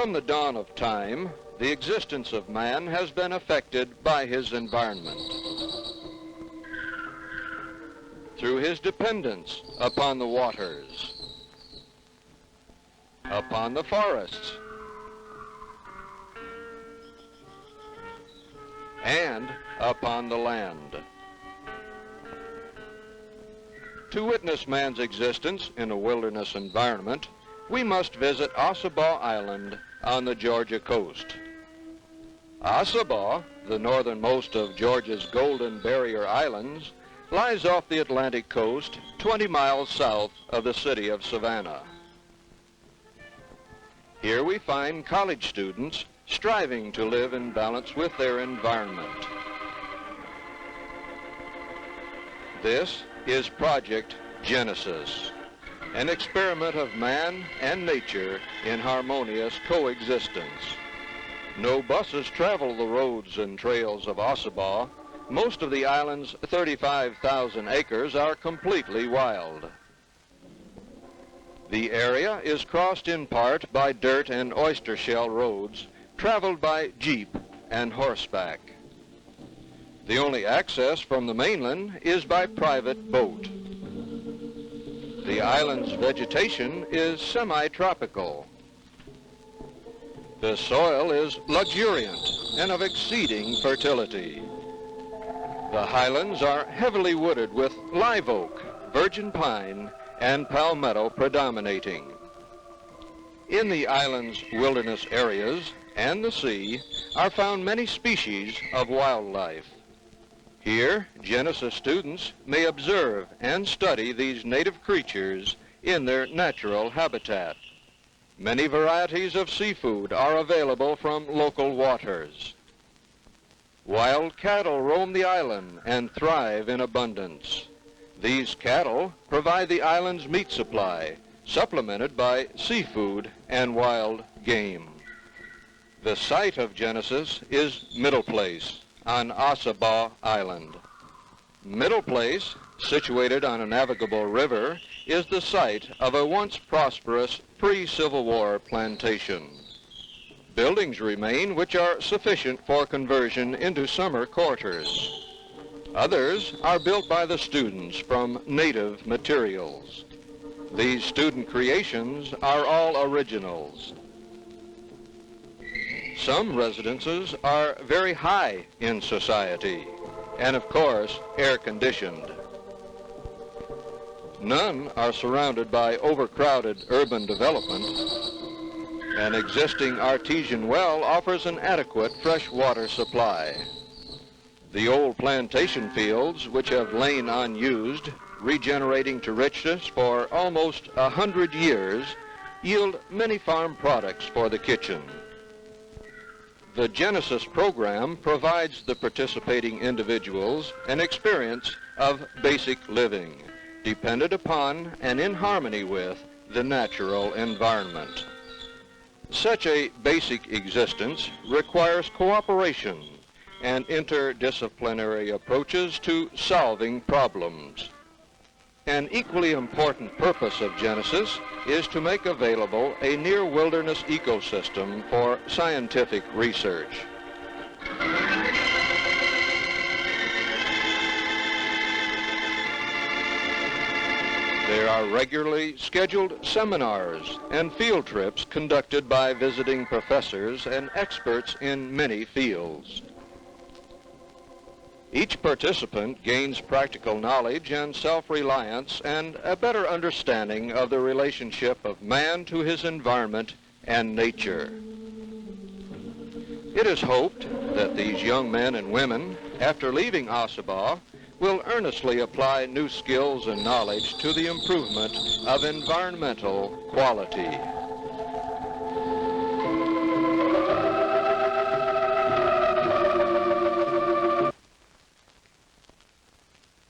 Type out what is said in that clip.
From the dawn of time, the existence of man has been affected by his environment. Through his dependence upon the waters, upon the forests, and upon the land. To witness man's existence in a wilderness environment, we must visit Ossabaw Island on the Georgia coast. Ossabaw, the northernmost of Georgia's Golden Barrier Islands, lies off the Atlantic coast 20 miles south of the city of Savannah. Here we find college students striving to live in balance with their environment. This is Project Genesis, an experiment of man and nature in harmonious coexistence. No buses travel the roads and trails of Ossabaw. Most of the island's 35,000 acres are completely wild. The area is crossed in part by dirt and oyster shell roads traveled by jeep and horseback. The only access from the mainland is by private boat. The island's vegetation is semi-tropical. The soil is luxuriant and of exceeding fertility. The highlands are heavily wooded with live oak, virgin pine, and palmetto predominating. In the island's wilderness areas and the sea are found many species of wildlife. Here, Genesis students may observe and study these native creatures in their natural habitat. Many varieties of seafood are available from local waters. Wild cattle roam the island and thrive in abundance. These cattle provide the island's meat supply, supplemented by seafood and wild game. The site of Genesis is Middle Place on Ossabaw Island. Middle Place, situated on a navigable river, is the site of a once prosperous pre-Civil War plantation. Buildings remain which are sufficient for conversion into summer quarters. Others are built by the students from native materials. These student creations are all originals. Some residences are very high in society and, of course, air-conditioned. None are surrounded by overcrowded urban development. An existing artesian well offers an adequate fresh water supply. The old plantation fields, which have lain unused, regenerating to richness for almost 100 years, yield many farm products for the kitchen. The Genesis program provides the participating individuals an experience of basic living, dependent upon and in harmony with the natural environment. Such a basic existence requires cooperation and interdisciplinary approaches to solving problems. An equally important purpose of Genesis is to make available a near-wilderness ecosystem for scientific research. There are regularly scheduled seminars and field trips conducted by visiting professors and experts in many fields. Each participant gains practical knowledge and self-reliance and a better understanding of the relationship of man to his environment and nature. It is hoped that these young men and women, after leaving Ossabaw, will earnestly apply new skills and knowledge to the improvement of environmental quality.